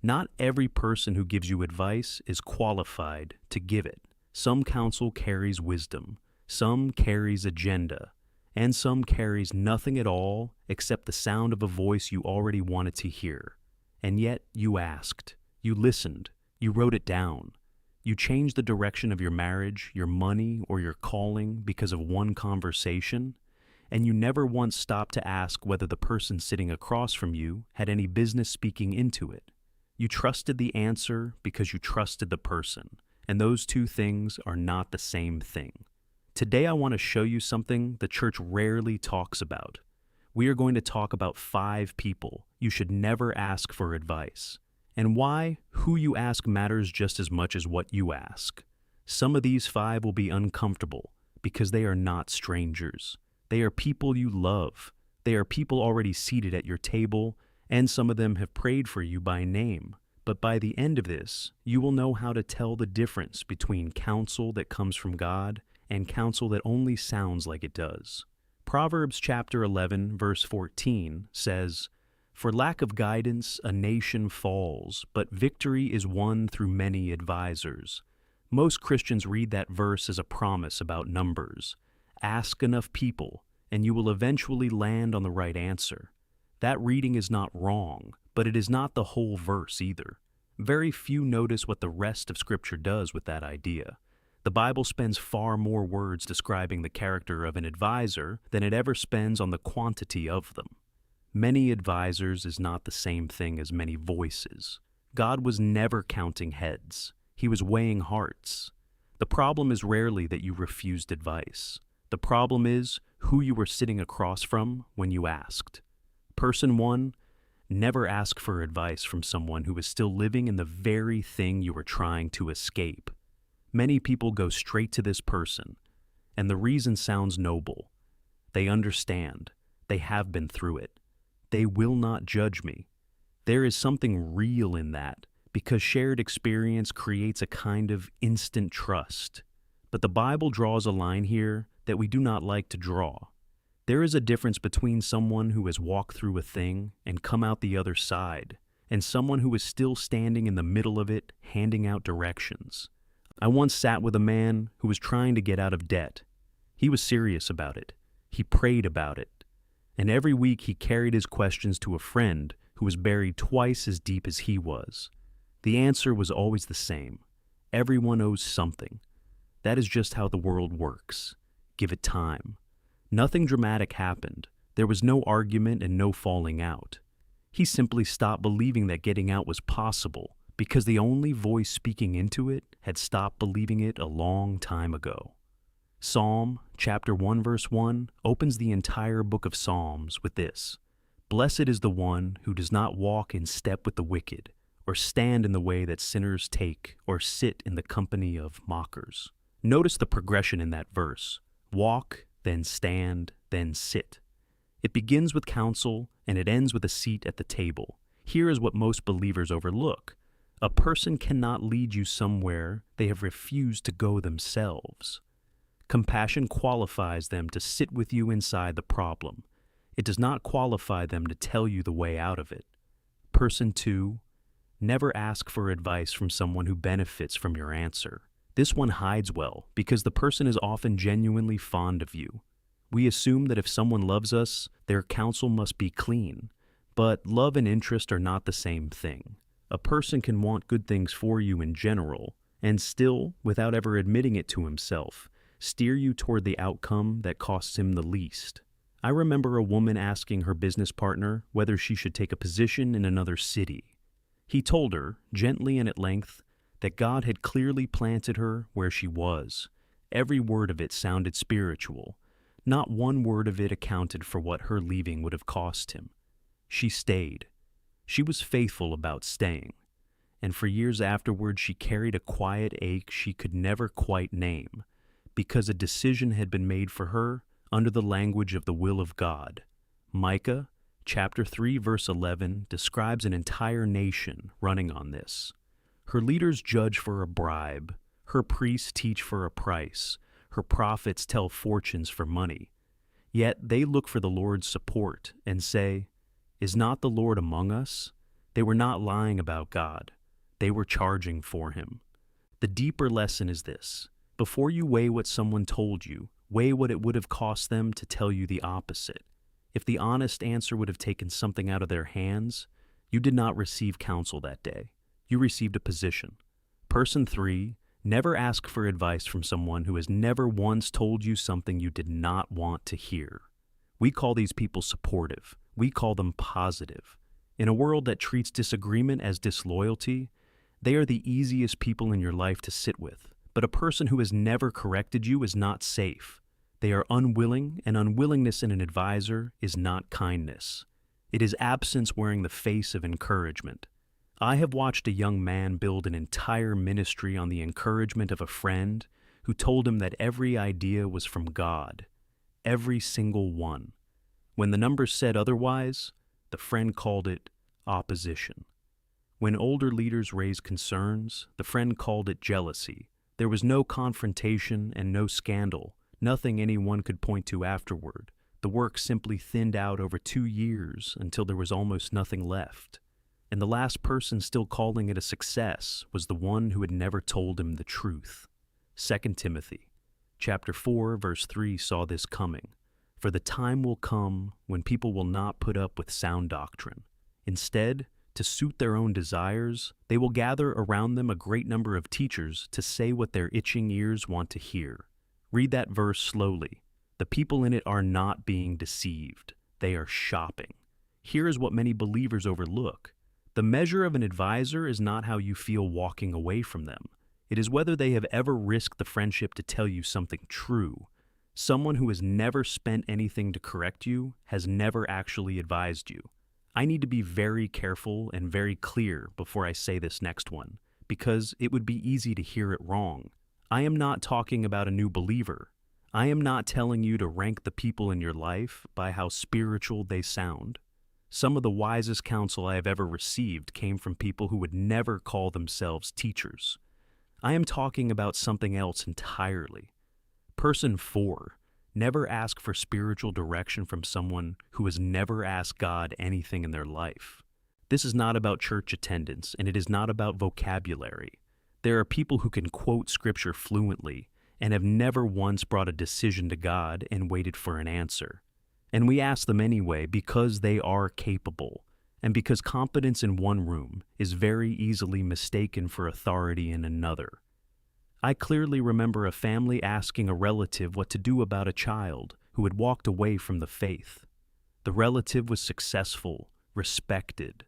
Not every person who gives you advice is qualified to give it. Some counsel carries wisdom, some carries agenda, and some carries nothing at all except the sound of a voice you already wanted to hear. And yet you asked, you listened, you wrote it down. You changed the direction of your marriage, your money, or your calling because of one conversation, and you never once stopped to ask whether the person sitting across from you had any business speaking into it. You trusted the answer because you trusted the person, and those two things are not the same thing. Today I want to show you something the church rarely talks about. We are going to talk about 5 people you should never ask for advice, and why who you ask matters just as much as what you ask. Some of these 5 will be uncomfortable because they are not strangers. They are people you love. They are people already seated at your table, and some of them have prayed for you by name. But by the end of this, you will know how to tell the difference between counsel that comes from God and counsel that only sounds like it does. Proverbs chapter 11, verse 14 says, "For lack of guidance, a nation falls, but victory is won through many advisors." Most Christians read that verse as a promise about numbers. Ask enough people, and you will eventually land on the right answer. That reading is not wrong, but it is not the whole verse either. Very few notice what the rest of Scripture does with that idea. The Bible spends far more words describing the character of an advisor than it ever spends on the quantity of them. Many advisors is not the same thing as many voices. God was never counting heads. He was weighing hearts. The problem is rarely that you refused advice. The problem is who you were sitting across from when you asked. Person 1, never ask for advice from someone who is still living in the very thing you were trying to escape. Many people go straight to this person, and the reason sounds noble. They understand. They have been through it. They will not judge me. There is something real in that, because shared experience creates a kind of instant trust. But the Bible draws a line here that we do not like to draw. There is a difference between someone who has walked through a thing and come out the other side, and someone who is still standing in the middle of it, handing out directions. I once sat with a man who was trying to get out of debt. He was serious about it. He prayed about it. And every week he carried his questions to a friend who was buried twice as deep as he was. The answer was always the same. Everyone owes something. That is just how the world works. Give it time. Nothing dramatic happened. There was no argument and no falling out. He simply stopped believing that getting out was possible because the only voice speaking into it had stopped believing it a long time ago. Psalm chapter 1 verse 1 opens the entire book of Psalms with this: "Blessed is the one who does not walk in step with the wicked, or stand in the way that sinners take, or sit in the company of mockers." Notice the progression in that verse. Walk, then stand, then sit. It begins with counsel, and it ends with a seat at the table. Here is what most believers overlook. A person cannot lead you somewhere they have refused to go themselves. Compassion qualifies them to sit with you inside the problem. It does not qualify them to tell you the way out of it. Person 2, never ask for advice from someone who benefits from your answer. This one hides well because the person is often genuinely fond of you. We assume that if someone loves us, their counsel must be clean. But love and interest are not the same thing. A person can want good things for you in general, and still, without ever admitting it to himself, steer you toward the outcome that costs him the least. I remember a woman asking her business partner whether she should take a position in another city. He told her, gently and at length, that God had clearly planted her where she was. Every word of it sounded spiritual. Not one word of it accounted for what her leaving would have cost him. She stayed. She was faithful about staying. And for years afterward, she carried a quiet ache she could never quite name, because a decision had been made for her under the language of the will of God. Micah chapter 3, verse 11 describes an entire nation running on this. Her leaders judge for a bribe. Her priests teach for a price. Her prophets tell fortunes for money. Yet they look for the Lord's support and say, "Is not the Lord among us?" They were not lying about God. They were charging for him. The deeper lesson is this: before you weigh what someone told you, weigh what it would have cost them to tell you the opposite. If the honest answer would have taken something out of their hands, you did not receive counsel that day. You received a position. Person 3, never ask for advice from someone who has never once told you something you did not want to hear. We call these people supportive. We call them positive. In a world that treats disagreement as disloyalty, they are the easiest people in your life to sit with. But a person who has never corrected you is not safe. They are unwilling, and unwillingness in an advisor is not kindness. It is absence wearing the face of encouragement. I have watched a young man build an entire ministry on the encouragement of a friend who told him that every idea was from God. Every single one. When the numbers said otherwise, the friend called it opposition. When older leaders raised concerns, the friend called it jealousy. There was no confrontation and no scandal, nothing anyone could point to afterward. The work simply thinned out over 2 years until there was almost nothing left. And the last person still calling it a success was the one who had never told him the truth. 2 Timothy chapter 4, verse 3 saw this coming. For the time will come when people will not put up with sound doctrine. Instead, to suit their own desires, they will gather around them a great number of teachers to say what their itching ears want to hear. Read that verse slowly. The people in it are not being deceived. They are shopping. Here is what many believers overlook. The measure of an advisor is not how you feel walking away from them. It is whether they have ever risked the friendship to tell you something true. Someone who has never spent anything to correct you has never actually advised you. I need to be very careful and very clear before I say this next one, because it would be easy to hear it wrong. I am not talking about a new believer. I am not telling you to rank the people in your life by how spiritual they sound. Some of the wisest counsel I have ever received came from people who would never call themselves teachers. I am talking about something else entirely. Person 4, never ask for spiritual direction from someone who has never asked God anything in their life. This is not about church attendance, and it is not about vocabulary. There are people who can quote scripture fluently and have never once brought a decision to God and waited for an answer. And we ask them anyway because they are capable, and because competence in one room is very easily mistaken for authority in another. I clearly remember a family asking a relative what to do about a child who had walked away from the faith. The relative was successful, respected,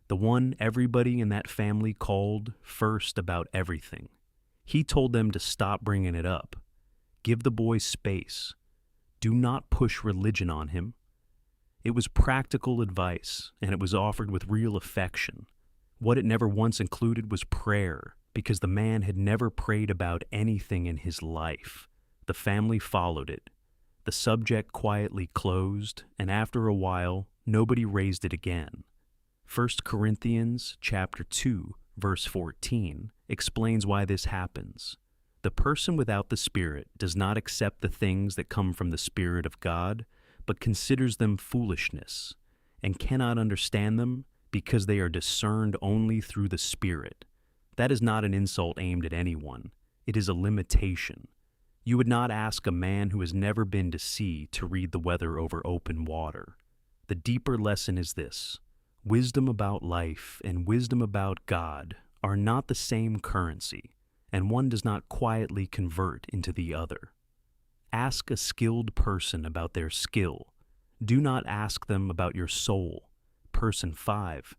the one everybody in that family called first about everything. He told them to stop bringing it up. Give the boy space. Do not push religion on him. It was practical advice, and it was offered with real affection. What it never once included was prayer, because the man had never prayed about anything in his life. The family followed it. The subject quietly closed, and after a while, nobody raised it again. 1 Corinthians chapter 2, verse 14 explains why this happens. The person without the Spirit does not accept the things that come from the Spirit of God, but considers them foolishness, and cannot understand them because they are discerned only through the Spirit. That is not an insult aimed at anyone. It is a limitation. You would not ask a man who has never been to sea to read the weather over open water. The deeper lesson is this: wisdom about life and wisdom about God are not the same currency, and one does not quietly convert into the other. Ask a skilled person about their skill. Do not ask them about your soul. Person 5.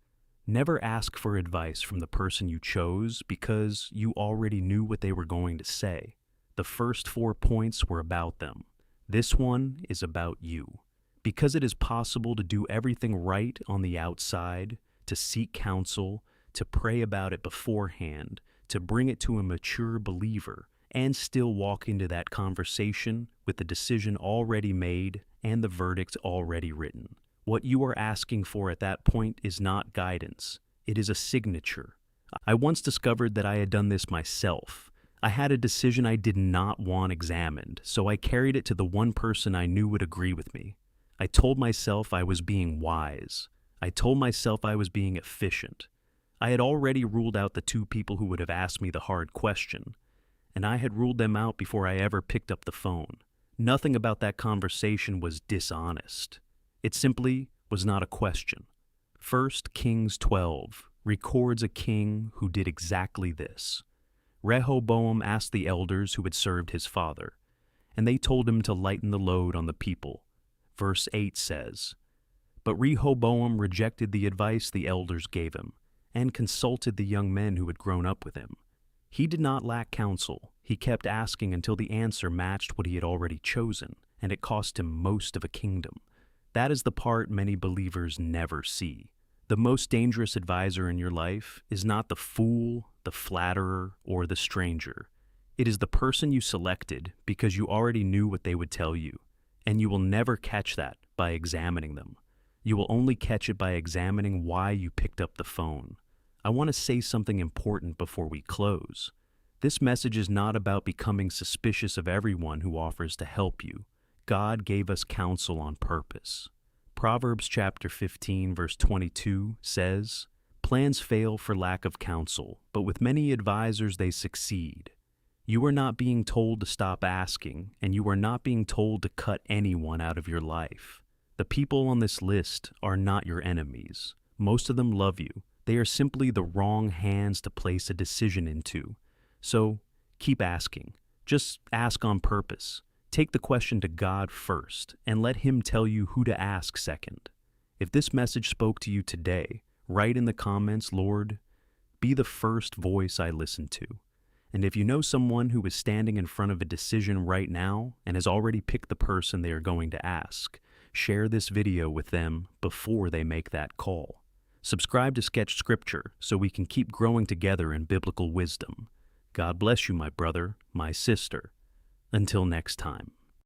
Never ask for advice from the person you chose because you already knew what they were going to say. The first 4 points were about them. This one is about you. Because it is possible to do everything right on the outside, to seek counsel, to pray about it beforehand, to bring it to a mature believer, and still walk into that conversation with the decision already made and the verdict already written. What you are asking for at that point is not guidance. It is a signature. I once discovered that I had done this myself. I had a decision I did not want examined, so I carried it to the one person I knew would agree with me. I told myself I was being wise. I told myself I was being efficient. I had already ruled out the two people who would have asked me the hard question, and I had ruled them out before I ever picked up the phone. Nothing about that conversation was dishonest. It simply was not a question. 1 Kings 12 records a king who did exactly this. Rehoboam asked the elders who had served his father, and they told him to lighten the load on the people. Verse 8 says, "But Rehoboam rejected the advice the elders gave him, and consulted the young men who had grown up with him. He did not lack counsel. He kept asking until the answer matched what he had already chosen, and it cost him most of a kingdom." That is the part many believers never see. The most dangerous advisor in your life is not the fool, the flatterer, or the stranger. It is the person you selected because you already knew what they would tell you, and you will never catch that by examining them. You will only catch it by examining why you picked up the phone. I want to say something important before we close. This message is not about becoming suspicious of everyone who offers to help you. God gave us counsel on purpose. Proverbs chapter 15, verse 22 says, "Plans fail for lack of counsel, but with many advisors they succeed." You are not being told to stop asking, and you are not being told to cut anyone out of your life. The people on this list are not your enemies. Most of them love you. They are simply the wrong hands to place a decision into. So keep asking. Just ask on purpose. Take the question to God first, and let Him tell you who to ask second. If this message spoke to you today, write in the comments, "Lord, be the first voice I listen to." And if you know someone who is standing in front of a decision right now and has already picked the person they are going to ask, share this video with them before they make that call. Subscribe to Sketch Scripture so we can keep growing together in biblical wisdom. God bless you, my brother, my sister. Until next time.